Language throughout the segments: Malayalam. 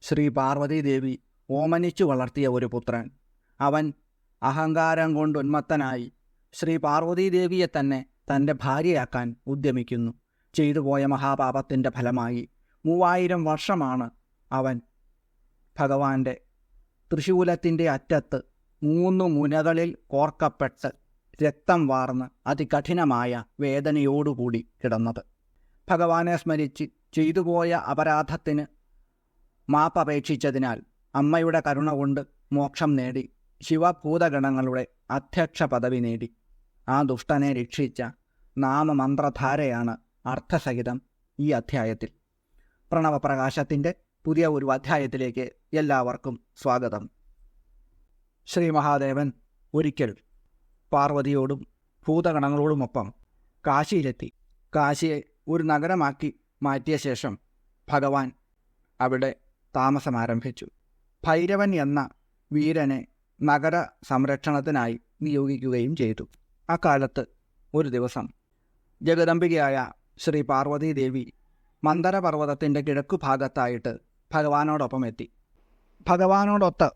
ശ്രീ പാർവതീദേവി ഓമനിച്ചു വളർത്തിയ ഒരു പുത്രൻ. അവൻ അഹങ്കാരം കൊണ്ട് ഉന്മത്തനായി ശ്രീ പാർവതീദേവിയെ തന്നെ തൻ്റെ ഭാര്യയാക്കാൻ ഉദ്യമിക്കുന്നു. ചെയ്തുപോയ മഹാപാപത്തിൻ്റെ ഫലമായി 3000 വർഷമാണ് അവൻ ഭഗവാന്റെ തൃശൂലത്തിൻ്റെ അറ്റത്ത് 3 മുനകളിൽ കോർക്കപ്പെട്ട് രക്തം വാർന്ന് അതികഠിനമായ വേദനയോടുകൂടി കിടന്നത്. ഭഗവാനെ സ്മരിച്ച് ചെയ്തുപോയ അപരാധത്തിന് മാപ്പപേക്ഷിച്ചതിനാൽ അമ്മയുടെ കരുണ കൊണ്ട് മോക്ഷം നേടി ശിവഭൂതഗണങ്ങളുടെ അധ്യക്ഷ പദവി നേടി. ആ ദുഷ്ടനെ രക്ഷിച്ച നാമമന്ത്രധാരയാണ് അർത്ഥസഹിതം ഈ അധ്യായത്തിൽ. പ്രണവപ്രകാശത്തിൻ്റെ പുതിയ ഒരു അധ്യായത്തിലേക്ക് എല്ലാവർക്കും സ്വാഗതം. ശ്രീ മഹാദേവൻ ഒരിക്കൽ പാർവതിയോടും ഭൂതഗണങ്ങളോടുമൊപ്പം കാശിയിലെത്തി. കാശിയെ ഒരു നഗരമാക്കി മാറ്റിയ ശേഷം ഭഗവാൻ അവിടെ താമസമാരംഭിച്ചു. ഭൈരവൻ എന്ന വീരനെ നഗര സംരക്ഷണത്തിനായി നിയോഗിക്കുകയും ചെയ്തു. അക്കാലത്ത് ഒരു ദിവസം ജഗദംബികയായ ശ്രീ പാർവതീദേവി മന്ദരപർവ്വതത്തിൻ്റെ കിഴക്കുഭാഗത്തായിട്ട് ഭഗവാനോടൊപ്പം എത്തി. ഭഗവാനോടൊത്ത്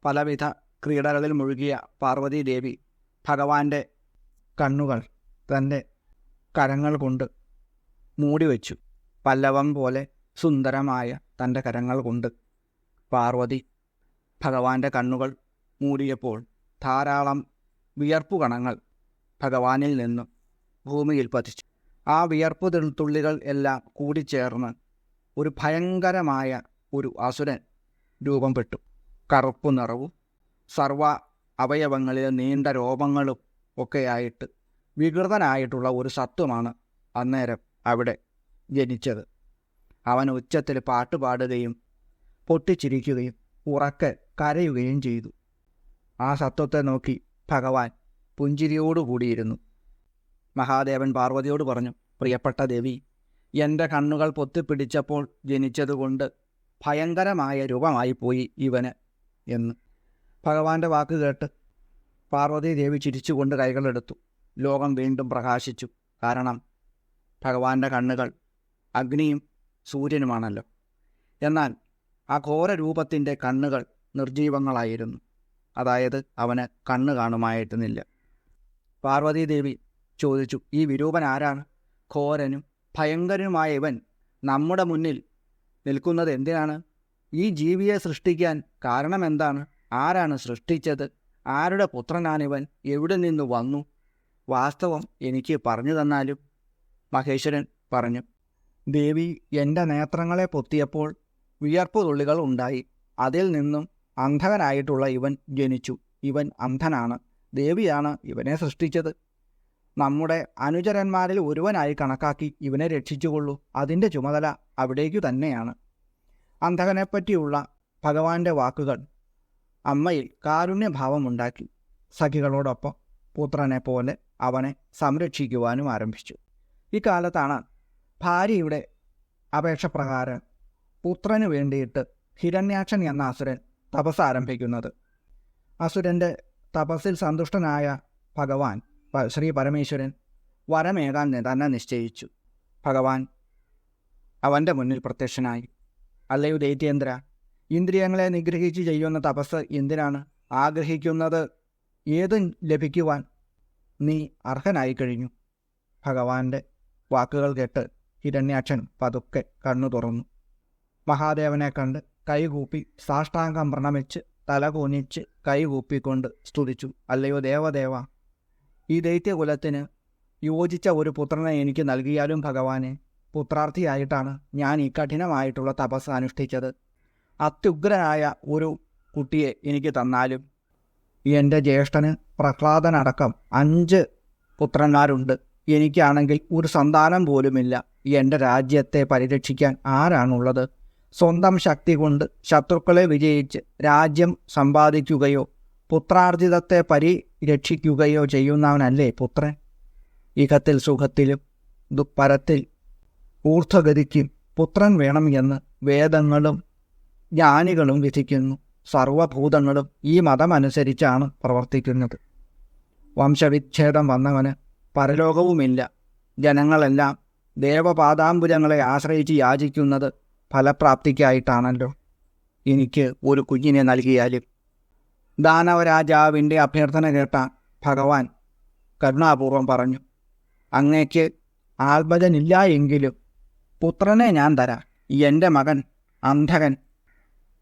പലവിധ ക്രീഡകളിൽ മുഴുകിയ പാർവതീദേവി ഭഗവാന്റെ കണ്ണുകൾ തൻ്റെ കരങ്ങൾ കൊണ്ട് മൂടിവെച്ചു. പല്ലവം പോലെ സുന്ദരമായ തൻ്റെ കരങ്ങൾ കൊണ്ട് പാർവതി ഭഗവാന്റെ കണ്ണുകൾ മൂടിയപ്പോൾ ധാരാളം വിയർപ്പുകണങ്ങൾ ഭഗവാനിൽ നിന്നും ഭൂമിയിൽ പതിച്ചു. ആ വിയർപ്പു തുള്ളികൾ എല്ലാം കൂടിച്ചേർന്ന് ഒരു ഭയങ്കരമായ ഒരു അസുരൻ രൂപപ്പെട്ടു. കറുപ്പു നിറവും സർവ അവയവങ്ങളിലെ നീണ്ട രോമങ്ങളും ഒക്കെയായിട്ട് വികൃതനായിട്ടുള്ള ഒരു സത്വമാണ് അന്നേരം അവിടെ ജനിച്ചത്. അവൻ ഉച്ചത്തിൽ പാട്ടുപാടുകയും പൊട്ടിച്ചിരിക്കുകയും ഉറക്കെ കരയുകയും ചെയ്തു. ആ സത്വത്തെ നോക്കി ഭഗവാൻ പുഞ്ചിരിയോടുകൂടിയിരുന്നു. മഹാദേവൻ പാർവതിയോട് പറഞ്ഞു, പ്രിയപ്പെട്ട ദേവി, എൻ്റെ കണ്ണുകൾ പൊത്തിപ്പിടിച്ചപ്പോൾ ജനിച്ചതുകൊണ്ട് ഭയങ്കരമായ രൂപമായിപ്പോയി ഇവന് എന്ന്. ഭഗവാന്റെ വാക്ക് കേട്ട് പാർവതീദേവി ചിരിച്ചുകൊണ്ട് കൈകളെടുത്തു. ലോകം വീണ്ടും പ്രകാശിച്ചു. കാരണം ഭഗവാന്റെ കണ്ണുകൾ അഗ്നിയും സൂര്യനുമാണല്ലോ. എന്നാൽ ആ ഘോര രൂപത്തിൻ്റെ കണ്ണുകൾ നിർജീവങ്ങളായിരുന്നു. അതായത് അവന് കണ്ണ് കാണുമായിരുന്നില്ല. പാർവതീദേവി ചോദിച്ചു, ഈ വിരൂപൻ ആരാണ്? ഘോരനും ഭയങ്കരനുമായ ഇവൻ നമ്മുടെ മുന്നിൽ നിൽക്കുന്നത് എന്തിനാണ്? ഈ ജീവിയെ സൃഷ്ടിക്കാൻ കാരണം എന്താണ്? ആരാണ് സൃഷ്ടിച്ചത്? ആരുടെ പുത്രനാണിവൻ? എവിടെ നിന്ന് വന്നു? വാസ്തവം എനിക്ക് പറഞ്ഞു തന്നാലും. മഹേശ്വരൻ പറഞ്ഞു, ദേവി, എൻ്റെ നേത്രങ്ങളെ പൊത്തിയപ്പോൾ വിയർപ്പു തുള്ളികൾ ഉണ്ടായി. അതിൽ നിന്നും അന്ധകനായിട്ടുള്ള ഇവൻ ജനിച്ചു. ഇവൻ അന്ധനാണ്. ദേവിയാണ് ഇവനെ സൃഷ്ടിച്ചത്. നമ്മുടെ അനുചരന്മാരിൽ ഒരുവനായി കണക്കാക്കി ഇവനെ രക്ഷിച്ചുകൊള്ളൂ. അതിൻ്റെ ചുമതല അവിടേക്കു തന്നെയാണ്. അന്ധകനെപ്പറ്റിയുള്ള ഭഗവാന്റെ വാക്കുകൾ അമ്മയിൽ കാരുണ്യഭാവമുണ്ടാക്കി. സഖികളോടൊപ്പം പുത്രനെ പോലെ അവനെ സംരക്ഷിക്കുവാനും ആരംഭിച്ചു. ഇക്കാലത്താണ് ഭാര്യയുടെ അപേക്ഷപ്രകാരം പുത്രന് വേണ്ടിയിട്ട് ഹിരണ്യാക്ഷൻ എന്ന അസുരൻ തപസ് ആരംഭിക്കുന്നത്. അസുരൻ്റെ തപസ്സിൽ സന്തുഷ്ടനായ ഭഗവാൻ ശ്രീ പരമേശ്വരൻ വരമേകാൻ തന്നെ നിശ്ചയിച്ചു. ഭഗവാൻ അവൻ്റെ മുന്നിൽ പ്രത്യക്ഷനായി. അല്ലയോ ദൈത്യേന്ദ്ര, ഇന്ദ്രിയങ്ങളെ നിഗ്രഹിച്ച് ചെയ്യുന്ന തപസ് എന്തിനാണ്? ആഗ്രഹിക്കുന്നത് ഏതും ലഭിക്കുവാൻ നീ അർഹനായി കഴിഞ്ഞു. ഭഗവാന്റെ വാക്കുകൾ കേട്ട് ഹിരണ്യാക്ഷൻ പതുക്കെ കണ്ണു തുറന്നു. മഹാദേവനെ കണ്ട് കൈകൂപ്പി സാഷ്ടാംഗം പ്രണമിച്ച് തലകൂനിച്ച് കൈകൂപ്പിക്കൊണ്ട് സ്തുതിച്ചു. അല്ലയോ ദേവദേവ, ഈ ദൈത്യകുലത്തിന് യോജിച്ച ഒരു പുത്രനെ എനിക്ക് നൽകിയാലും ഭഗവാനെ, പുത്രാർത്ഥിയായിട്ടാണ് ഞാൻ ഈ കഠിനമായിട്ടുള്ള തപസ് അനുഷ്ഠിച്ചത്. അത്യുഗ്രനായ ഒരു കുട്ടിയെ എനിക്ക് തന്നാലും. എൻ്റെ ജ്യേഷ്ഠന് പ്രഹ്ലാദനടക്കം 5 പുത്രന്മാരുണ്ട്. എനിക്കാണെങ്കിൽ ഒരു സന്താനം പോലുമില്ല. എൻ്റെ രാജ്യത്തെ പരിരക്ഷിക്കാൻ ആരാണുള്ളത്? സ്വന്തം ശക്തി കൊണ്ട് ശത്രുക്കളെ വിജയിച്ച് രാജ്യം സമ്പാദിക്കുകയോ പുത്രാർജിതത്തെ പരിരക്ഷിക്കുകയോ ചെയ്യുന്നവനല്ലേ പുത്രൻ? ഇഹത്തിൽ സുഖത്തിലും പരത്തിൽ ഊർധ്വഗതിക്കും പുത്രൻ വേണം എന്ന് വേദങ്ങളും ജ്ഞാനികളും വിധിക്കുന്നു. സർവഭൂതങ്ങളും ഈ മതമനുസരിച്ചാണ് പ്രവർത്തിക്കുന്നത്. വംശവിച്ഛേദം വന്നവന് പരലോകവുമില്ല. ജനങ്ങളെല്ലാം ദേവപാദാംബുജങ്ങളെ ആശ്രയിച്ച് യാചിക്കുന്നത് ഫലപ്രാപ്തിക്കായിട്ടാണല്ലോ. എനിക്ക് ഒരു കുഞ്ഞിനെ നൽകിയാലും. ദാനവരാജാവിൻ്റെ അഭ്യർത്ഥന കേട്ട ഭഗവാൻ കരുണാപൂർവം പറഞ്ഞു, അങ്ങേക്ക് ആൽബജനില്ല എങ്കിലും പുത്രനെ ഞാൻ തരാം. എൻ്റെ മകൻ അന്ധകൻ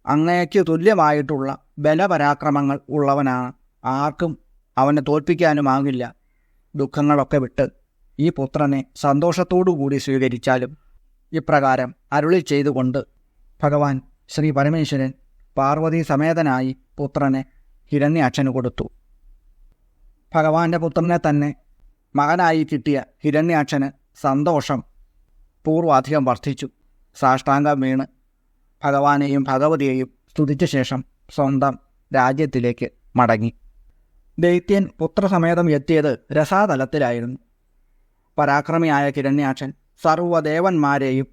അങ്ങേക്ക് തുല്യമായിട്ടുള്ള ബലപരാക്രമങ്ങൾ ഉള്ളവനാണ്. ആർക്കും അവനെ തോൽപ്പിക്കാനുമാകില്ല. ദുഃഖങ്ങളൊക്കെ വിട്ട് ഈ പുത്രനെ സന്തോഷത്തോടുകൂടി സ്വീകരിച്ചാലും. ഇപ്രകാരം അരുളി ചെയ്തുകൊണ്ട് ഭഗവാൻ ശ്രീ പരമേശ്വരൻ പാർവതി സമേതനായി പുത്രനെ ഹിരണ്യാക്ഷന് കൊടുത്തു. ഭഗവാന്റെ പുത്രനെ തന്നെ മകനായി കിട്ടിയ ഹിരണ്യാക്ഷന് സന്തോഷം പൂർവാധികം വർദ്ധിച്ചു. സാഷ്ടാംഗം വീണ് ഭഗവാനെയും ഭഗവതിയെയും സ്തുതിച്ച ശേഷം സ്വന്തം രാജ്യത്തിലേക്ക് മടങ്ങി. ദൈത്യൻ പുത്രസമേതം എത്തിയത് രസാതലത്തിലായിരുന്നു. പരാക്രമിയായ ഹിരണ്യാക്ഷൻ സർവ്വദേവന്മാരെയും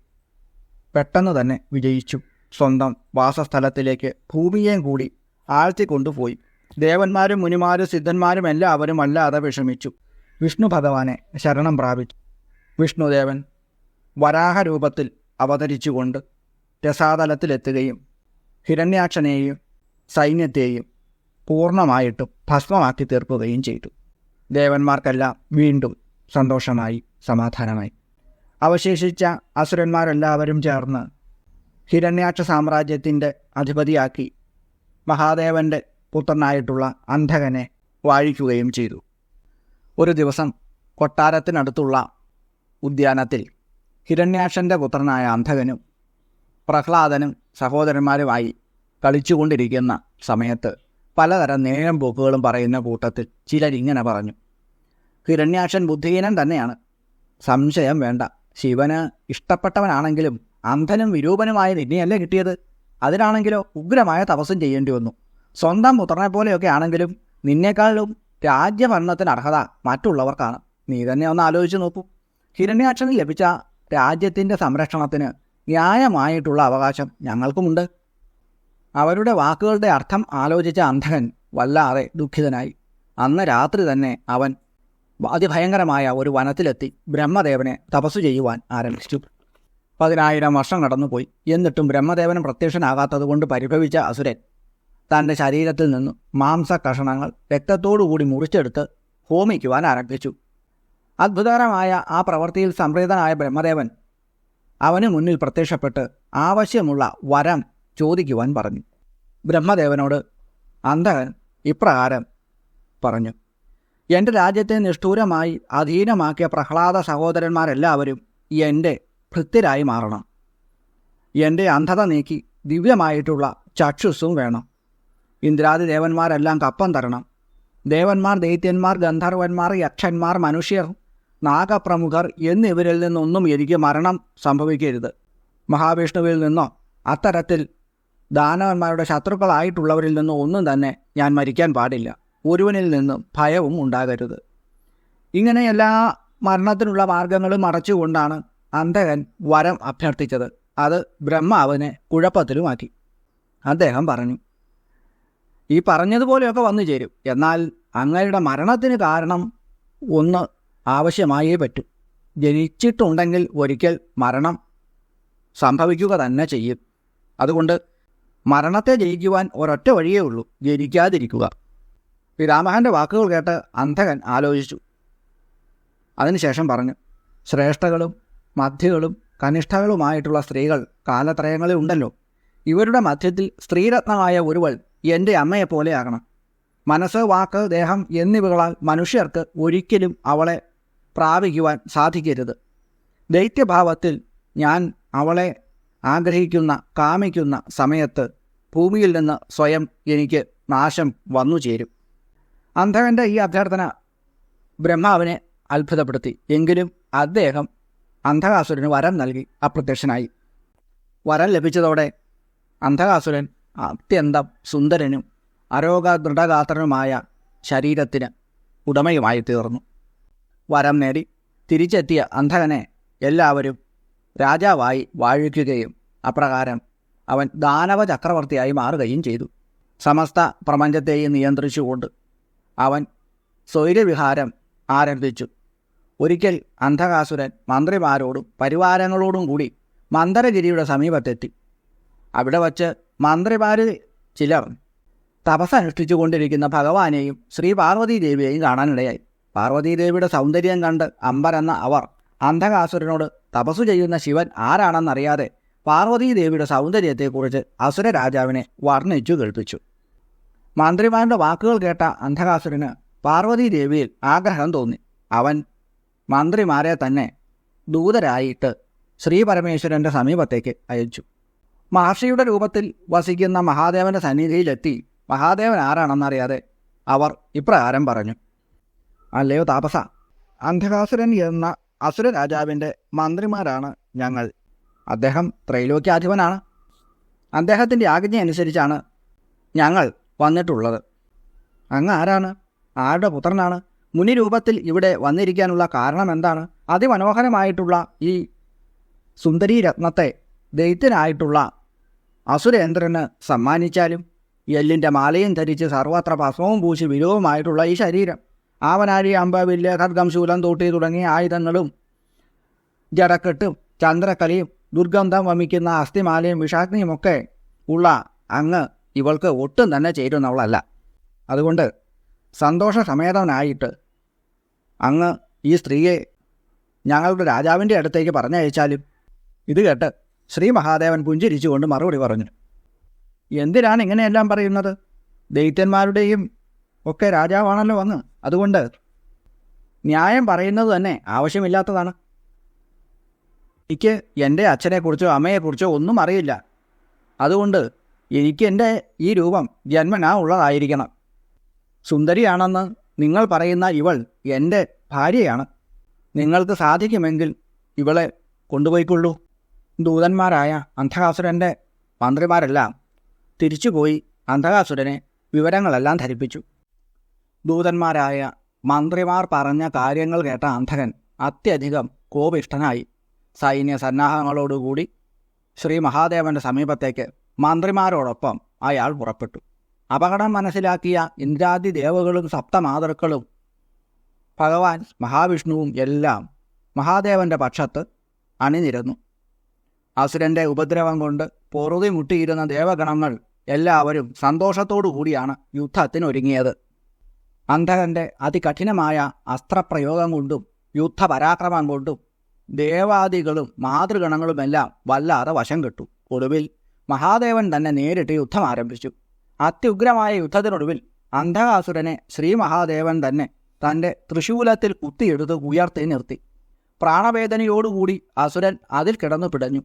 പെട്ടെന്ന് തന്നെ വിജയിച്ചു. സ്വന്തം വാസസ്ഥലത്തിലേക്ക് ഭൂമിയെയും കൂടി ആഴ്ത്തിക്കൊണ്ടുപോയി. ദേവന്മാരും മുനിമാരും സിദ്ധന്മാരും എല്ലാവരും വല്ലാതെ വിഷമിച്ചു. വിഷ്ണു ഭഗവാനെ ശരണം പ്രാപിച്ചു. വിഷ്ണുദേവൻ വരാഹരൂപത്തിൽ അവതരിച്ചുകൊണ്ട് രസാതലത്തിലെത്തുകയും ഹിരണ്യാക്ഷനെയും സൈന്യത്തെയും പൂർണ്ണമായിട്ടും ഭസ്മമാക്കി തീർക്കുകയും ചെയ്തു. ദേവന്മാർക്കെല്ലാം വീണ്ടും സന്തോഷമായി, സമാധാനമായി. അവശേഷിച്ച അസുരന്മാരെല്ലാവരും ചേർന്ന് ഹിരണ്യാക്ഷ സാമ്രാജ്യത്തിൻ്റെ അധിപതിയാക്കി മഹാദേവൻ്റെ പുത്രനായിട്ടുള്ള അന്ധകനെ വാഴിക്കുകയും ചെയ്തു. ഒരു ദിവസം കൊട്ടാരത്തിനടുത്തുള്ള ഉദ്യാനത്തിൽ ഹിരണ്യാക്ഷൻ്റെ പുത്രനായ അന്ധകനും പ്രഹ്ലാദനും സഹോദരന്മാരുമായി കളിച്ചുകൊണ്ടിരിക്കുന്ന സമയത്ത് പലതരം നേരം പോക്കുകളും പറയുന്ന കൂട്ടത്തിൽ ചിലരിങ്ങനെ പറഞ്ഞു, ഹിരണ്യാക്ഷൻ ബുദ്ധിഹീനൻ തന്നെയാണ്, സംശയം വേണ്ട. ശിവന് ഇഷ്ടപ്പെട്ടവനാണെങ്കിലും അന്ധനും വിരൂപനുമായ നിന്നെയല്ലേ കിട്ടിയത്. അതിനാണെങ്കിലോ ഉഗ്രമായ തപസ്സും ചെയ്യേണ്ടി വന്നു. സ്വന്തം പുത്രനെ പോലെയൊക്കെ ആണെങ്കിലും നിന്നേക്കാളും രാജ്യഭരണത്തിന് അർഹത മറ്റുള്ളവർക്കാണ്. നീ തന്നെ ഒന്ന് ആലോചിച്ച് നോക്കൂ. ഹിരണ്യാക്ഷന് ലഭിച്ച രാജ്യത്തിൻ്റെ സംരക്ഷണത്തിന് ന്യായമായിട്ടുള്ള അവകാശം ഞങ്ങൾക്കുമുണ്ട്. അവരുടെ വാക്കുകളുടെ അർത്ഥം ആലോചിച്ച അന്ധകൻ വല്ലാതെ ദുഃഖിതനായി. അന്ന് രാത്രി തന്നെ അവൻ അതിഭയങ്കരമായ ഒരു വനത്തിലെത്തി ബ്രഹ്മദേവനെ തപസ്സു ചെയ്യുവാൻ ആരംഭിച്ചു. 10,000 വർഷം കടന്നുപോയി. എന്നിട്ടും ബ്രഹ്മദേവനും പ്രത്യക്ഷനാകാത്തതുകൊണ്ട് പരിഭവിച്ച അസുരൻ തൻ്റെ ശരീരത്തിൽ നിന്നും മാംസകഷണങ്ങൾ രക്തത്തോടുകൂടി മുറിച്ചെടുത്ത് ഹോമിക്കുവാൻ ആരംഭിച്ചു. അത്ഭുതകരമായ ആ പ്രവൃത്തിയിൽ സംപ്രീതനായ ബ്രഹ്മദേവൻ അവന് മുന്നിൽ പ്രത്യക്ഷപ്പെട്ട് ആവശ്യമുള്ള വരം ചോദിക്കുവാൻ പറഞ്ഞു. ബ്രഹ്മദേവനോട് അന്ധകൻ ഇപ്രകാരം പറഞ്ഞു, എൻ്റെ രാജ്യത്തെ നിഷ്ഠൂരമായി അധീനമാക്കിയ പ്രഹ്ലാദ സഹോദരന്മാരെല്ലാവരും എൻ്റെ ഭൃത്യരായി മാറണം. എൻ്റെ അന്ധത നീക്കി ദിവ്യമായിട്ടുള്ള ചക്ഷുസ്സും വേണം. ഇന്ദ്രാദി ദേവന്മാരെല്ലാം കപ്പം തരണം. ദേവന്മാർ, ദൈത്യന്മാർ, ഗന്ധർവന്മാർ, യക്ഷന്മാർ, മനുഷ്യർ, നാഗപ്രമുഖർ എന്നിവരിൽ നിന്നൊന്നും എനിക്ക് മരണം സംഭവിക്കരുത്. മഹാവിഷ്ണുവിൽ നിന്നോ അത്തരത്തിൽ ദാനവന്മാരുടെ ശത്രുക്കളായിട്ടുള്ളവരിൽ നിന്നോ ഒന്നും തന്നെ ഞാൻ മരിക്കാൻ പാടില്ല. ഒരുവനിൽ നിന്നും ഭയവും ഉണ്ടാകരുത്. ഇങ്ങനെ എല്ലാ മരണത്തിനുള്ള മാർഗങ്ങളും അടച്ചുകൊണ്ടാണ് അന്ധകൻ വരം അഭ്യർത്ഥിച്ചത്. അത് ബ്രഹ്മാവിനെ കുഴപ്പത്തിലുമാക്കി. അദ്ദേഹം പറഞ്ഞു, ഈ പറഞ്ഞതുപോലെയൊക്കെ വന്നു ചേരും. എന്നാൽ അങ്ങയുടെ മരണത്തിന് കാരണം ഒന്ന് ആവശ്യമായേ പറ്റൂ. ജനിച്ചിട്ടുണ്ടെങ്കിൽ ഒരിക്കൽ മരണം സംഭവിക്കുക തന്നെ ചെയ്യും. അതുകൊണ്ട് മരണത്തെ ജയിക്കുവാൻ ഒരൊറ്റ വഴിയേ ഉള്ളൂ, ജനിക്കാതിരിക്കുക. പിതാമഹൻ്റെ വാക്കുകൾ കേട്ട് അന്ധകൻ ആലോചിച്ചു. അതിനുശേഷം പറഞ്ഞു, ശ്രേഷ്ഠകളും മധ്യകളും കനിഷ്ഠകളുമായിട്ടുള്ള സ്ത്രീകൾ കാലത്രയങ്ങളിൽ ഉണ്ടല്ലോ. ഇവരുടെ മധ്യത്തിൽ സ്ത്രീരത്നമായ ഒരുവൾ എൻ്റെ അമ്മയെപ്പോലെയാകണം. മനസ്സ്, വാക്ക്, ദേഹം എന്നിവകളാൽ മനുഷ്യർക്ക് ഒരിക്കലും അവളെ പ്രാപിക്കുവാൻ സാധിക്കരുത്. ദൈത്യഭാവത്തിൽ ഞാൻ അവളെ ആഗ്രഹിക്കുന്ന, കാമിക്കുന്ന സമയത്ത് ഭൂമിയിൽ നിന്ന് സ്വയം എനിക്ക് നാശം വന്നു ചേരും. അന്ധകൻ്റെ ഈ അഭ്യർത്ഥന ബ്രഹ്മാവിനെ അത്ഭുതപ്പെടുത്തി. എങ്കിലും അദ്ദേഹം അന്ധകാസുരന് വരം നൽകി അപ്രത്യക്ഷനായി. വരം ലഭിച്ചതോടെ അന്ധകാസുരൻ അത്യന്തം സുന്ദരനും അരോഗദൃഢഗാത്രനുമായ ശരീരത്തിന് ഉടമയുമായി തീർന്നു. വരം നേടി തിരിച്ചെത്തിയ അന്ധകനെ എല്ലാവരും രാജാവായി വാഴിക്കുകയും അപ്രകാരം അവൻ ദാനവ ചക്രവർത്തിയായി മാറുകയും ചെയ്തു. സമസ്ത പ്രപഞ്ചത്തെയും നിയന്ത്രിച്ചുകൊണ്ട് അവൻ സ്വൈരവിഹാരം ആരംഭിച്ചു. ഒരിക്കൽ അന്ധകാസുരൻ മന്ത്രിമാരോടും പരിവാരങ്ങളോടും കൂടി മന്ദരഗിരിയുടെ സമീപത്തെത്തി. അവിടെ വച്ച് മന്ത്രിമാരിൽ ചിലർ തപസ്സനുഷ്ഠിച്ചു കൊണ്ടിരിക്കുന്ന ഭഗവാനെയും ശ്രീ പാർവതീദേവിയെയും കാണാനിടയായി. പാർവതീദേവിയുടെ സൗന്ദര്യം കണ്ട് അമ്പരന്ന അവർ അന്ധകാസുരനോട് തപസ്സു ചെയ്യുന്ന ശിവൻ ആരാണെന്നറിയാതെ പാർവതീദേവിയുടെ സൗന്ദര്യത്തെക്കുറിച്ച് അസുര രാജാവിനെ വർണ്ണിച്ചു കേൾപ്പിച്ചു. മന്ത്രിമാരുടെ വാക്കുകൾ കേട്ട അന്ധകാസുരന് പാർവതീദേവിയിൽ ആഗ്രഹം തോന്നി. അവൻ മന്ത്രിമാരെ തന്നെ ദൂതരായിട്ട് ശ്രീ പരമേശ്വരൻ്റെ സമീപത്തേക്ക് അയച്ചു. മഹർഷിയുടെ രൂപത്തിൽ വസിക്കുന്ന മഹാദേവൻ്റെ സന്നിധിയിലെത്തി മഹാദേവൻ ആരാണെന്നറിയാതെ അവർ ഇപ്രകാരം പറഞ്ഞു: അല്ലയോ താപസ, അന്ധകാസുരൻ എന്ന അസുര രാജാവിൻ്റെ മന്ത്രിമാരാണ് ഞങ്ങൾ. അദ്ദേഹം ത്രൈലോക്യാധിപനാണ്. അദ്ദേഹത്തിൻ്റെ ആജ്ഞ അനുസരിച്ചാണ് ഞങ്ങൾ വന്നിട്ടുള്ളത്. അങ്ങ് ആരാണ്? ആരുടെ പുത്രനാണ്? മുനിരൂപത്തിൽ ഇവിടെ വന്നിരിക്കാനുള്ള കാരണം എന്താണ്? അതിമനോഹരമായിട്ടുള്ള ഈ സുന്ദരീ രത്നത്തെ ദൈത്യനായിട്ടുള്ള അസുരേന്ദ്രന് സമ്മാനിച്ചാലും എല്ലിൻ്റെ മാലയും ധരിച്ച് സർവത്ര ഭസ്മവും പൂശി വിരവുമായിട്ടുള്ള ഈ ശരീരം, ആവനാഴി, അമ്പ, വില്ല്, ഖഡ്ഗം, ശൂലം, തോട്ടി തുടങ്ങിയ ആയുധങ്ങളും ജടക്കെട്ടും ചന്ദ്രക്കലയും ദുർഗന്ധം വമിക്കുന്ന അസ്ഥിമാലയും വിഷാഗ്നിയുമൊക്കെ ഉള്ള അങ്ങ് ഇവൾക്ക് ഒട്ടും തന്നെ ചേരുന്നവളല്ല. അതുകൊണ്ട് സന്തോഷസമേതനായിട്ട് അങ്ങ് ഈ സ്ത്രീയെ ഞങ്ങളുടെ രാജാവിൻ്റെ അടുത്തേക്ക് പറഞ്ഞയച്ചാലും. ഇത് കേട്ട് ശ്രീ മഹാദേവൻ പുഞ്ചിരിച്ചുകൊണ്ട് മറുപടി പറഞ്ഞു: എന്തിനാണ് ഇങ്ങനെയെല്ലാം പറയുന്നത്? ദൈത്യന്മാരുടെയും ഒക്കെ രാജാവാണല്ലോ അങ്ങ്. അതുകൊണ്ട് ന്യായം പറയുന്നത് തന്നെ ആവശ്യമില്ലാത്തതാണ്. എനിക്ക് എൻ്റെ അച്ഛനെക്കുറിച്ചോ അമ്മയെക്കുറിച്ചോ ഒന്നും അറിയില്ല. അതുകൊണ്ട് എനിക്ക് എൻ്റെ ഈ രൂപം ജന്മനാ ഉള്ളതായിരിക്കണം. സുന്ദരിയാണെന്ന് നിങ്ങൾ പറയുന്ന ഇവൾ എൻ്റെ ഭാര്യയാണ്. നിങ്ങൾക്ക് സാധിക്കുമെങ്കിൽ ഇവളെ കൊണ്ടുപോയിക്കൊള്ളൂ. ദൂതന്മാരായ അന്ധകാസുരൻ്റെ മന്ത്രിമാരെല്ലാം തിരിച്ചുപോയി അന്ധകാസുരനെ വിവരങ്ങളെല്ലാം ധരിപ്പിച്ചു. ദൂതന്മാരായ മന്ത്രിമാർ പറഞ്ഞ കാര്യങ്ങൾ കേട്ട അന്ധകൻ അത്യധികം കോപിഷ്ഠനായി സൈന്യ സന്നാഹങ്ങളോടുകൂടി ശ്രീ മഹാദേവൻ്റെ സമീപത്തേക്ക് മന്ത്രിമാരോടൊപ്പം അയാൾ പുറപ്പെട്ടു. അപകടം മനസ്സിലാക്കിയ ഇന്ദ്രാദി ദേവകളും സപ്തമാതൃക്കളും ഭഗവാൻ മഹാവിഷ്ണുവും എല്ലാം മഹാദേവൻ്റെ പക്ഷത്ത് അണിനിരന്നു. അസുരൻ്റെ ഉപദ്രവം കൊണ്ട് പൊറുതി മുട്ടിയിരുന്ന ദേവഗണങ്ങൾ എല്ലാവരും സന്തോഷത്തോടു കൂടിയാണ് യുദ്ധത്തിനൊരുങ്ങിയത്. അന്ധകൻ്റെ അതികഠിനമായ അസ്ത്രപ്രയോഗം കൊണ്ടും യുദ്ധപരാക്രമം കൊണ്ടും ദേവാദികളും മാതൃഗണങ്ങളുമെല്ലാം വല്ലാതെ വശം കെട്ടു. ഒടുവിൽ മഹാദേവൻ തന്നെ നേരിട്ട് യുദ്ധം ആരംഭിച്ചു. അത്യുഗ്രമായ യുദ്ധത്തിനൊടുവിൽ അന്ധകാസുരനെ ശ്രീ മഹാദേവൻ തന്നെ തൻ്റെ തൃശൂലത്തിൽ കുത്തിയെടുത്ത് ഉയർത്തി നിർത്തി. പ്രാണവേദനയോടുകൂടി അസുരൻ അതിൽ കിടന്നു പിടഞ്ഞു.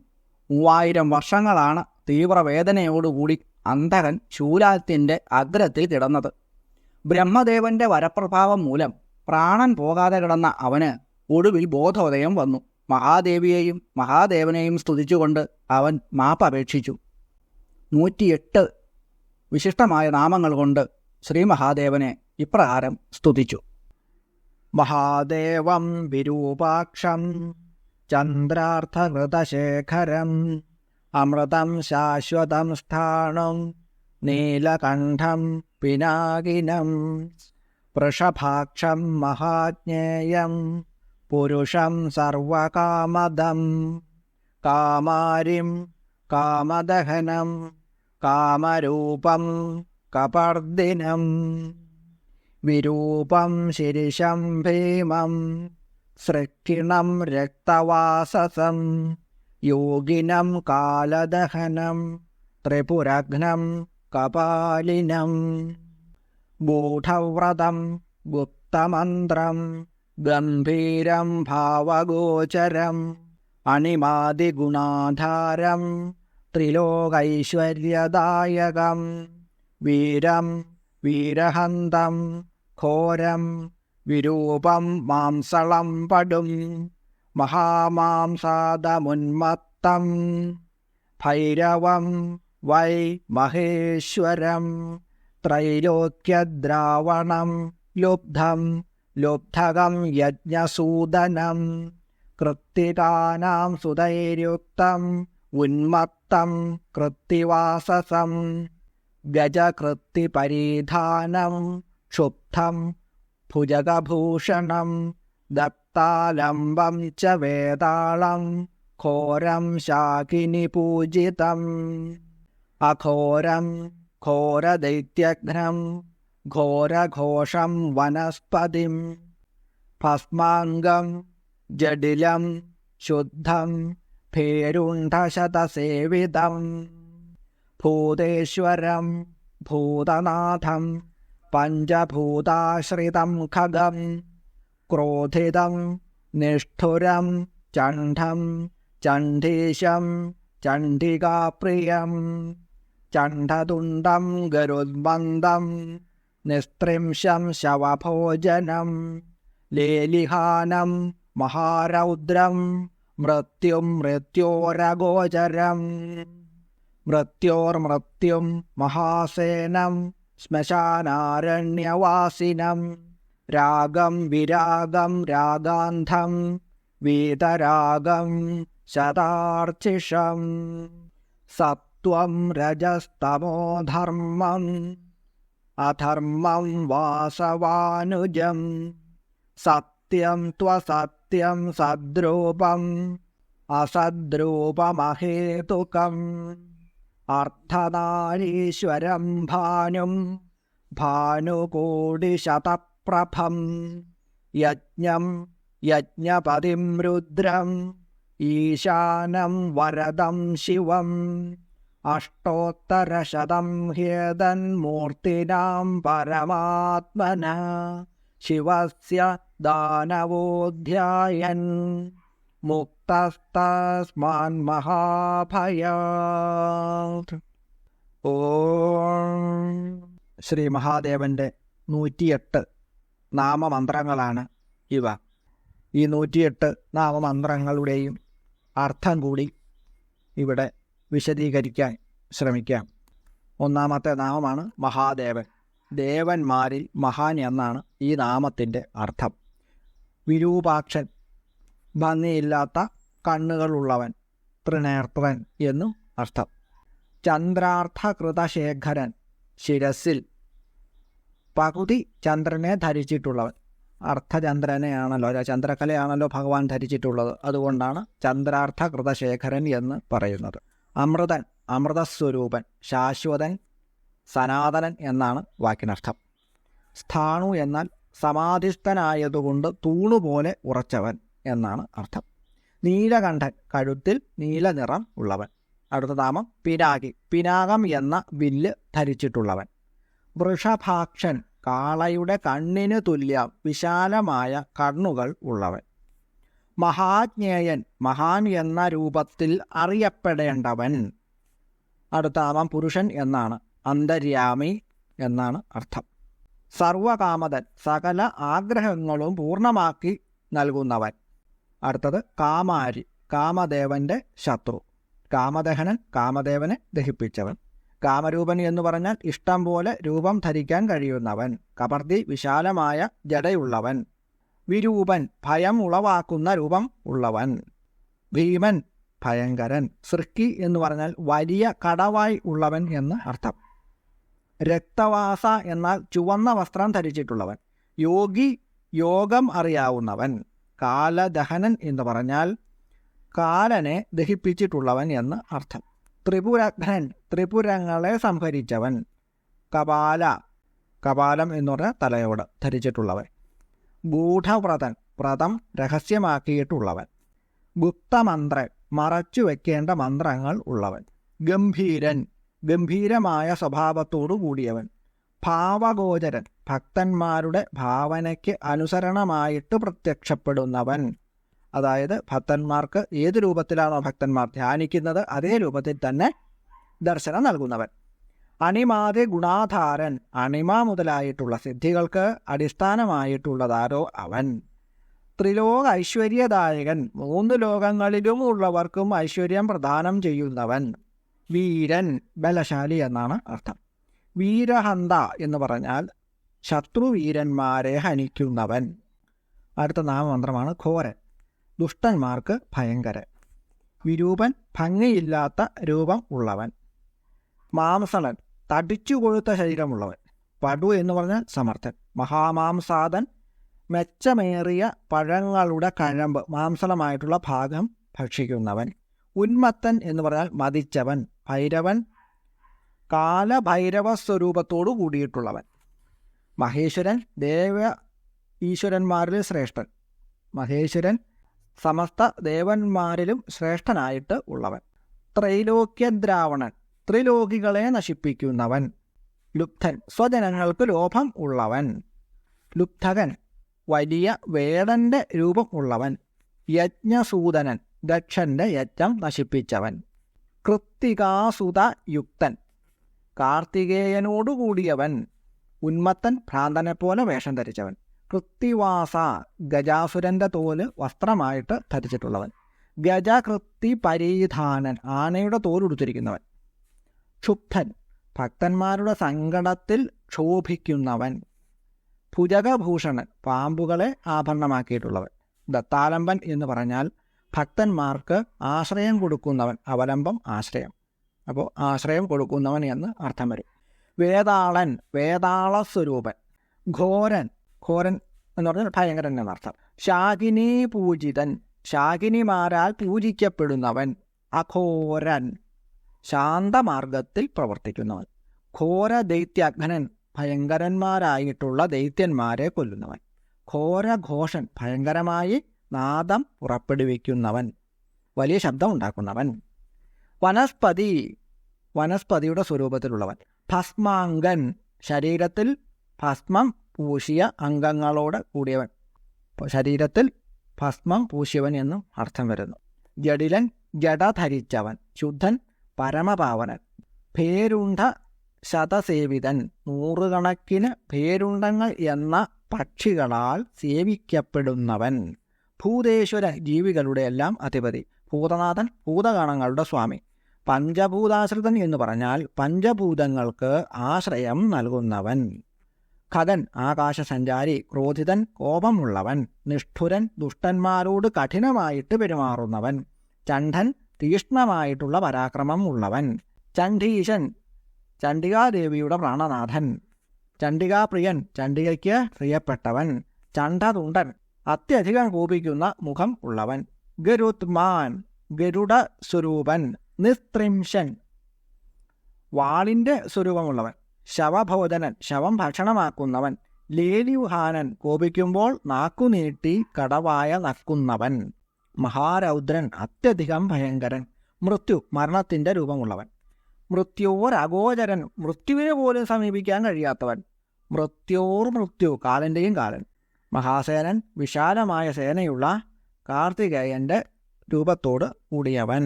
3000 വർഷങ്ങളാണ് തീവ്രവേദനയോടുകൂടി അന്ധകൻ ശൂലത്തിൻ്റെ അഗ്രത്തിൽ കിടന്നത്. ബ്രഹ്മദേവൻ്റെ വരപ്രഭാവം മൂലം പ്രാണൻ പോകാതെ കിടന്ന അവന് ഒടുവിൽ ബോധോദയം വന്നു. മഹാദേവിയെയും മഹാദേവനെയും സ്തുതിച്ചുകൊണ്ട് അവൻ മാപ്പപേക്ഷിച്ചു. 108 വിശിഷ്ടമായ നാമങ്ങൾ കൊണ്ട് ശ്രീ മഹാദേവനെ ഇപ്രകാരം സ്തുതിച്ചു: മഹാദേവം വിരൂപാക്ഷം ചന്ദ്രാർത്ഥഹൃതശേഖരം അമൃതം ശാശ്വതം സ്ഥാണം നീലകണ്ഠം പിനാകിനം വൃഷഭാക്ഷം മഹാജ്ഞേയം പുരുഷം സർവകാമദം കാമാരിം കാമദഹനം കാമരൂപം കപർദിനം വിരൂപം ശിരിശം ഭീമം സൃക്കിണം രക്തവാസസം യോഗിനം കാലദഹനം ത്രിപുരഘ്നം കപാലിനം ഗൂഢവ്രതം ഗുപ്തമന്ത്രം ഗംഭീരം ഭാവഗോചരം അണിമാദിഗുണാധാരം ത്രിലോകൈശ്വര്യദായകം വീരം വീരഹന്തം ഘോരം വിരൂപം മാംസളം പടും മഹാമാംസാദമുന്മത്തം ഭൈരവം വൈ മഹേശ്വരം ത്രൈലോക്യദ്രാവണം ലുബ്ധം ലുബ്ധകം യജ്ഞസൂദനം കൃത്തികാനാം സുതൈര്യുക്തം ഉന്മത്തം കൃത്തിവാസസം ഗജകൃത്തിപരിധാനം ക്ഷുബ്ധം ഭുജഗഭൂഷണം ദത്താലംബം ച വേതാളം ഘോരം ശാകിനി പൂജിതം അഘോരം ഘോരദൈത്യഘ്നം ഘോരഘോഷം വനസ്പതിം ഭസ്മാംഗം ജഡിലം ശുദ്ധം ഭേരുണ്ഠശതസേവിതം ഭൂതേശ്വരം ഭൂതനാഥം പഞ്ചഭൂതാശ്രിതം ഖഗം ക്രോധിതം നിഷ്ഠുരം ചണ്ഡം ചണ്ഡീശം ചണ്ഡികാപ്രിയം ചണ്ഡതുണ്ടം ഗരുദ്മന്ദം നിസ്ത്രിംശം ശവഭോജനം ലേലിഹാനം മഹാരൗദ്രം മൃത്യും മൃത്യോരഗോചരം മൃത്യോർമൃത്യും മഹാസേനം ശ്മശാനാരണ്യവാസിനം രാഗം വിരാഗം രാഗാന്ധം വീതരാഗം ശതാർച്ചിഷം സത്വം രജസ്തമോ ധർമ്മം അധർമ്മം വാസവാനുജം സത്യം ത്വസത്യം സദ്രൂപം അസദ്രൂപമഹേതുകം അർദ്ധനാരീശ്വരം ഭാനും ഭാനുകോടിശതപ്രഭം യജ്ഞം യജ്ഞപതിം രുദ്രം ഈശാനം വരദം ശിവം അഷ്ടോത്തരശതം ഹ്യേതന്മൂർത്തിനാം പരമാത്മന ശിവസ്യ ദാനവോധ്യായൻ മുക്തസ്തസ്മാൻ മഹാഭയാത്. ഓം ശ്രീ മഹാദേവന്റെ 108 നാമമന്ത്രങ്ങളാണ് ഇവ. ഈ 108 നാമമന്ത്രങ്ങളുടെയും അർത്ഥം കൂടി ഇവിടെ വിശദീകരിക്കാൻ ശ്രമിക്കാം. ഒന്നാമത്തെ നാമമാണ് മഹാദേവൻ. ദേവന്മാരിൽ മഹാൻ എന്നാണ് ഈ നാമത്തിൻ്റെ അർത്ഥം. വിരൂപാക്ഷൻ, ഭംഗിയില്ലാത്ത കണ്ണുകളുള്ളവൻ, ത്രിനേത്രൻ എന്നും അർത്ഥം. ചന്ദ്രാർത്ഥകൃതശേഖരൻ, ശിരസിൽ പകുതി ചന്ദ്രനെ ധരിച്ചിട്ടുള്ളവൻ. അർദ്ധചന്ദ്രനെയാണല്ലോ, ചന്ദ്രക്കലയാണല്ലോ ഭഗവാൻ ധരിച്ചിട്ടുള്ളത്. അതുകൊണ്ടാണ് ചന്ദ്രാർത്ഥകൃതശേഖരൻ എന്ന് പറയുന്നത്. അമൃതൻ, അമൃതസ്വരൂപൻ, ശാശ്വതൻ, സനാതനൻ എന്നാണ് വാക്കിനർത്ഥം. സ്ഥാണു എന്നാൽ സമാധിസ്ഥനായതുകൊണ്ട് തൂണുപോലെ ഉറച്ചവൻ എന്നാണ് അർത്ഥം. നീലകണ്ഠൻ, കഴുത്തിൽ നീലനിറം ഉള്ളവൻ. അടുത്ത നാമം പിനാകി, പിനാകം എന്ന വില്ല് ധരിച്ചിട്ടുള്ളവൻ. വൃഷഭാക്ഷൻ, കാളയുടെ കണ്ണിന് തുല്യം വിശാലമായ കണ്ണുകൾ ഉള്ളവൻ. മഹാജ്ഞേയൻ, മഹാൻ എന്ന രൂപത്തിൽ അറിയപ്പെടേണ്ടവൻ. അടുത്ത നാമം പുരുഷൻ എന്നാണ്. അന്തര്യാമി എന്നാണ് അർത്ഥം. സർവകാമതൻ, സകല ആഗ്രഹങ്ങളും പൂർണ്ണമാക്കി നൽകുന്നവൻ. അടുത്തത് കാമാരി, കാമദേവന്റെ ശത്രു. കാമദഹനൻ, കാമദേവനെ ദഹിപ്പിച്ചവൻ. കാമരൂപൻ എന്ന് പറഞ്ഞാൽ ഇഷ്ടം പോലെ രൂപം ധരിക്കാൻ കഴിയുന്നവൻ. കപർദി, വിശാലമായ ജടയുള്ളവൻ. വിരൂപൻ, ഭയം ഉളവാക്കുന്ന രൂപം ഉള്ളവൻ. ഭീമൻ, ഭയങ്കരൻ. സൃക്കി എന്ന് പറഞ്ഞാൽ വലിയ കടവായി ഉള്ളവൻ എന്ന് അർത്ഥം. രക്തവാസ എന്നാൽ ചുവന്ന വസ്ത്രം ധരിച്ചിട്ടുള്ളവൻ. യോഗി, യോഗം അറിയാവുന്നവൻ. കാലദഹനൻ എന്ന് പറഞ്ഞാൽ കാലനെ ദഹിപ്പിച്ചിട്ടുള്ളവൻ എന്ന് അർത്ഥം. ത്രിപുരഘ്നൻ, ത്രിപുരങ്ങളെ സംഹരിച്ചവൻ. കപാല, കപാലം എന്ന് പറഞ്ഞാൽ തലയോട് ധരിച്ചിട്ടുള്ളവൻ. ഗൂഢവ്രതൻ, വ്രതം രഹസ്യമാക്കിയിട്ടുള്ളവൻ. ഗുപ്തമന്ത്രൻ, മറച്ചു വയ്ക്കേണ്ട മന്ത്രങ്ങൾ ഉള്ളവൻ. ഗംഭീരൻ, ഗംഭീരമായ സ്വഭാവത്തോടു കൂടിയവൻ. ഭാവഗോചരൻ, ഭക്തന്മാരുടെ ഭാവനയ്ക്ക് അനുസരണമായിട്ട് പ്രത്യക്ഷപ്പെടുന്നവൻ. അതായത് ഭക്തന്മാർക്ക് ഏത് രൂപത്തിലാണോ ഭക്തന്മാർ ധ്യാനിക്കുന്നത് അതേ രൂപത്തിൽ തന്നെ ദർശനം നൽകുന്നവൻ. അണിമാതി ഗുണാധാരൻ, അണിമ മുതലായിട്ടുള്ള സിദ്ധികൾക്ക് അടിസ്ഥാനമായിട്ടുള്ളതാരോ അവൻ. ത്രിലോക ഐശ്വര്യദായകൻ, 3 ലോകങ്ങളിലും ഉള്ളവർക്കും ഐശ്വര്യം പ്രദാനം ചെയ്യുന്നവൻ. വീരൻ, ബലശാലി എന്നാണ് അർത്ഥം. വീരഹന്ത എന്ന് പറഞ്ഞാൽ ശത്രുവീരന്മാരെ ഹനിക്കുന്നവൻ. അടുത്ത നാമമന്ത്രമാണ് ഘോരൻ, ദുഷ്ടന്മാർക്ക് ഭയങ്കരൻ. വിരൂപൻ, ഭംഗിയില്ലാത്ത രൂപം ഉള്ളവൻ. മാംസളൻ, തടിച്ചു കൊഴുത്ത ശരീരമുള്ളവൻ. പടു എന്ന് പറഞ്ഞാൽ സമർത്ഥൻ. മഹാമാംസാദൻ, മെച്ചമേറിയ പഴങ്ങളുടെ കഴമ്പ്, മാംസളമായിട്ടുള്ള ഭാഗം ഭക്ഷിക്കുന്നവൻ. ഉന്മത്തൻ എന്ന് പറഞ്ഞാൽ മതിച്ചവൻ. ഭൈരവൻ, കാലഭൈരവ സ്വരൂപത്തോടു കൂടിയിട്ടുള്ളവൻ. മഹേശ്വരൻ ദേവ ഈശ്വരന്മാരിൽ ശ്രേഷ്ഠൻ. മഹേശ്വരൻ സമസ്ത ദേവന്മാരിലും ശ്രേഷ്ഠനായിട്ട് ഉള്ളവൻ. ത്രൈലോക്യദ്രാവണൻ, ത്രിലോകികളെ നശിപ്പിക്കുന്നവൻ. ലുബ്ധൻ, സ്വജനങ്ങൾക്ക് ലോഭം ഉള്ളവൻ. ലുബ്ധകൻ, വലിയ വേടന്റെ രൂപം ഉള്ളവൻ. യജ്ഞസൂദനൻ, ദക്ഷന്റെ യജ്ഞം നശിപ്പിച്ചവൻ. കൃത്തികാസുത യുക്തൻ, കാർത്തികേയനോടുകൂടിയവൻ. ഉന്മത്തൻ, ഭ്രാന്തനെപ്പോലെ വേഷം ധരിച്ചവൻ. കൃത്തിവാസ, ഗജാസുരന്റെ തോല് വസ്ത്രമായിട്ട് ധരിച്ചിട്ടുള്ളവൻ. ഗജകൃത്തി പരിധാനൻ, ആനയുടെ തോലുടുത്തിരിക്കുന്നവൻ. ക്ഷുബ്ധൻ, ഭക്തന്മാരുടെ സങ്കടത്തിൽ ക്ഷോഭിക്കുന്നവൻ. ഭുജഗഭൂഷണൻ, പാമ്പുകളെ ആഭരണമാക്കിയിട്ടുള്ളവൻ. ദത്താലംബൻ എന്ന് പറഞ്ഞാൽ ഭക്തന്മാർക്ക് ആശ്രയം കൊടുക്കുന്നവൻ. അവലംബം ആശ്രയം, അപ്പോൾ ആശ്രയം കൊടുക്കുന്നവൻ എന്ന് അർത്ഥം വരും. വേതാളൻ, വേതാളസ്വരൂപൻ. ഘോരൻ, ഘോരൻ എന്ന് പറഞ്ഞാൽ ഭയങ്കരൻ എന്നർത്ഥം. ശാകിനി പൂജിതൻ, ശാകിനിമാരാൽ പൂജിക്കപ്പെടുന്നവൻ. അഘോരൻ, ശാന്തമാർഗത്തിൽ പ്രവർത്തിക്കുന്നവൻ. ഘോര ദൈത്യാഘ്നൻ, ഭയങ്കരന്മാരായിട്ടുള്ള ദൈത്യന്മാരെ കൊല്ലുന്നവൻ. ഘോരഘോഷൻ, ഭയങ്കരമായി നാദം പുറപ്പെടുവിക്കുന്നവൻ, വലിയ ശബ്ദം ഉണ്ടാക്കുന്നവൻ. വനസ്പതി, വനസ്പതിയുടെ സ്വരൂപത്തിലുള്ളവൻ. ഭസ്മാംഗൻ, ശരീരത്തിൽ ഭസ്മം പൂശിയ അംഗങ്ങളോട് കൂടിയവൻ. ശരീരത്തിൽ ഭസ്മം പൂശിയവൻ എന്നും അർത്ഥം വരുന്നു. ജഡിലൻ, ജഡ ധരിച്ചവൻ. ശുദ്ധൻ, പരമപാവനൻ. ഭേരുണ്ഡ ശതസേവിതൻ, നൂറുകണക്കിന് ഭേരുണ്ടങ്ങൾ എന്ന പക്ഷികളാൽ സേവിക്കപ്പെടുന്നവൻ. ഭൂതേശ്വര, ജീവികളുടെ എല്ലാം അധിപതി. ഭൂതനാഥൻ, ഭൂതഗണങ്ങളുടെ സ്വാമി. പഞ്ചഭൂതാശ്രിതൻ എന്ന് പറഞ്ഞാൽ പഞ്ചഭൂതങ്ങൾക്ക് ആശ്രയം നൽകുന്നവൻ. ഖഗൻ, ആകാശസഞ്ചാരി. ക്രോധിതൻ, കോപമുള്ളവൻ. നിഷ്ഠുരൻ, ദുഷ്ടന്മാരോട് കഠിനമായിട്ട് പെരുമാറുന്നവൻ. ചണ്ഡൻ, തീഷ്ണമായിട്ടുള്ള പരാക്രമം ഉള്ളവൻ. ചണ്ഡീശൻ, ചണ്ഡികാദേവിയുടെ പ്രാണനാഥൻ. ചണ്ഡികാപ്രിയൻ, ചണ്ഡികയ്ക്ക് പ്രിയപ്പെട്ടവൻ. ചണ്ഡതുണ്ടൻ, അത്യധികം കോപിക്കുന്ന മുഖം ഉള്ളവൻ. ഗരുത്മാൻ, ഗരുഡ സ്വരൂപൻ. നിസ്ത്രിംശൻ, വാളിൻ്റെ സ്വരൂപമുള്ളവൻ. ശവഭോജനൻ, ശവം ഭക്ഷണമാക്കുന്നവൻ. ലേലിയുഹാനൻ, കോപിക്കുമ്പോൾ നാക്കുനീട്ടി കടവായ നക്കുന്നവൻ. മഹാരൗദ്രൻ, അത്യധികം ഭയങ്കരൻ. മൃത്യു, മരണത്തിൻ്റെ രൂപമുള്ളവൻ. മൃത്യോരഗോചരൻ, മൃത്യുവിനെ പോലും സമീപിക്കാൻ കഴിയാത്തവൻ. മൃത്യോർമൃത്യു, കാലൻ്റെയും കാലൻ. മഹാസേനൻ, വിശാലമായ സേനയുള്ള കാർത്തികേയൻ്റെ രൂപത്തോട് കൂടിയവൻ.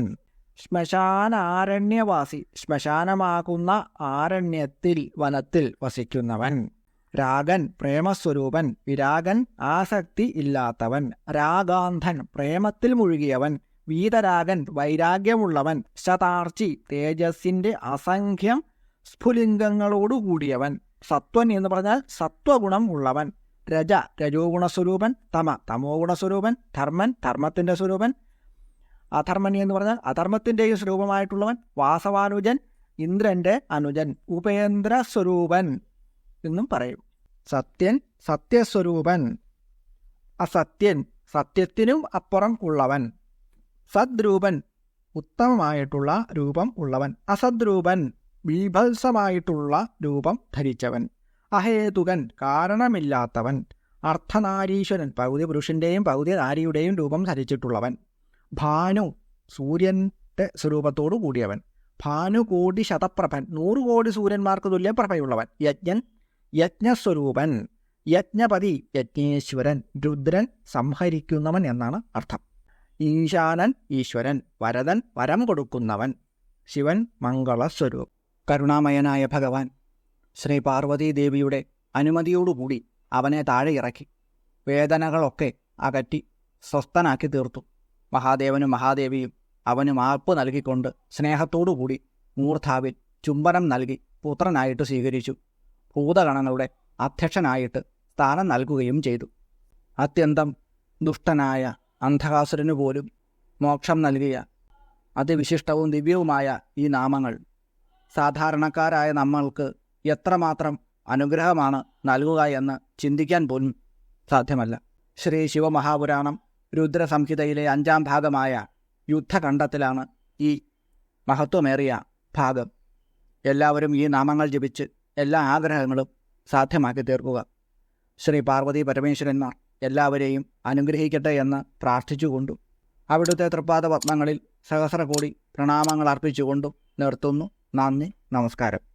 ശ്മശാനാരണ്യവാസി, ശ്മശാനമാകുന്ന ആരണ്യത്തിൽ, വനത്തിൽ വസിക്കുന്നവൻ. രാഗൻ, പ്രേമസ്വരൂപൻ. വിരാഗൻ, ആസക്തി ഇല്ലാത്തവൻ. രാഗാന്ധൻ, പ്രേമത്തിൽ മുഴുകിയവൻ. വീതരാഗൻ, വൈരാഗ്യമുള്ളവൻ. ശതാർച്ചി, തേജസ്സിൻ്റെ അസംഖ്യം സ്ഫുലിംഗങ്ങളോടുകൂടിയവൻ. സത്വൻ എന്ന് പറഞ്ഞാൽ സത്വഗുണം ഉള്ളവൻ. രജ, രജോഗുണസ്വരൂപൻ. തമ, തമോ ഗുണസ്വരൂപൻ. ധർമ്മൻ, ധർമ്മത്തിൻ്റെ സ്വരൂപൻ. അധർമ്മൻ എന്ന് പറഞ്ഞാൽ അധർമ്മത്തിൻ്റെയും സ്വരൂപമായിട്ടുള്ളവൻ. വാസവാനുജൻ, ഇന്ദ്രൻ്റെ അനുജൻ. ഉപേന്ദ്രസ്വരൂപൻ എന്നും പറയും. സത്യൻ, സത്യസ്വരൂപൻ. അസത്യൻ, സത്യത്തിനും അപ്പുറം ഉള്ളവൻ. സദ്രൂപൻ, ഉത്തമമായിട്ടുള്ള രൂപം ഉള്ളവൻ. അസദ്രൂപൻ, ബീഭത്സമായിട്ടുള്ള രൂപം ധരിച്ചവൻ. അഹേതുകൻ, കാരണമില്ലാത്തവൻ. അർദ്ധനാരീശ്വരൻ, പകുതി പുരുഷൻ്റെയും പകുതി നാരിയുടെയും രൂപം ധരിച്ചിട്ടുള്ളവൻ. ഭാനു, സൂര്യൻ്റെ സ്വരൂപത്തോടു കൂടിയവൻ. ഭാനുകോടി ശതപ്രഭൻ, 100 കോടി സൂര്യന്മാർക്ക് തുല്യം പ്രഭയുള്ളവൻ. യജ്ഞൻ, യജ്ഞസ്വരൂപൻ. യജ്ഞപതി, യജ്ഞേശ്വരൻ. രുദ്രൻ, സംഹരിക്കുന്നവൻ എന്നാണ് അർത്ഥം. ഈശാനൻ, ഈശ്വരൻ. വരദൻ, വരം കൊടുക്കുന്നവൻ. ശിവൻ, മംഗളസ്വരൂപം. കരുണാമയനായ ഭഗവാൻ ശ്രീ പാർവതീദേവിയുടെ അനുമതിയോടുകൂടി അവനെ താഴെ ഇറക്കി വേദനകളൊക്കെ അകറ്റി സ്വസ്ഥനാക്കി തീർത്തു. മഹാദേവനും മഹാദേവിയും അവന് മാപ്പ് നൽകിക്കൊണ്ട് സ്നേഹത്തോടുകൂടി മൂർധാവിൽ ചുംബനം നൽകി പുത്രനായിട്ട് സ്വീകരിച്ചു. ഭൂതഗണങ്ങളുടെ അധ്യക്ഷനായിട്ട് സ്ഥാനം നൽകുകയും ചെയ്തു. അത്യന്തം ദുഷ്ടനായ അന്ധകാസുരനു പോലും മോക്ഷം നൽകിയ അതിവിശിഷ്ടവും ദിവ്യവുമായ ഈ നാമങ്ങൾ സാധാരണക്കാരായ നമ്മൾക്ക് എത്രമാത്രം അനുഗ്രഹമാണ് നൽകുക എന്ന് ചിന്തിക്കാൻ പോലും സാധ്യമല്ല. ശ്രീ ശിവമഹാപുരാണം രുദ്രസംഹിതയിലെ 5-ാം ഭാഗമായ യുദ്ധഖണ്ഡത്തിലാണ് ഈ മഹത്വമേറിയ ഭാഗം. എല്ലാവരും ഈ നാമങ്ങൾ ജപിച്ച് എല്ലാ ആഗ്രഹങ്ങളും സാധ്യമാക്കി തീർക്കുക. ശ്രീ പാർവതി പരമേശ്വരന്മാർ എല്ലാവരെയും അനുഗ്രഹിക്കട്ടെ എന്ന് പ്രാർത്ഥിച്ചുകൊണ്ടും അവിടുത്തെ തൃപ്പാദ പത്മങ്ങളിൽ സഹസ്രകോടി പ്രണാമങ്ങൾ അർപ്പിച്ചുകൊണ്ടും നിർത്തുന്നു. നന്ദി, നമസ്കാരം.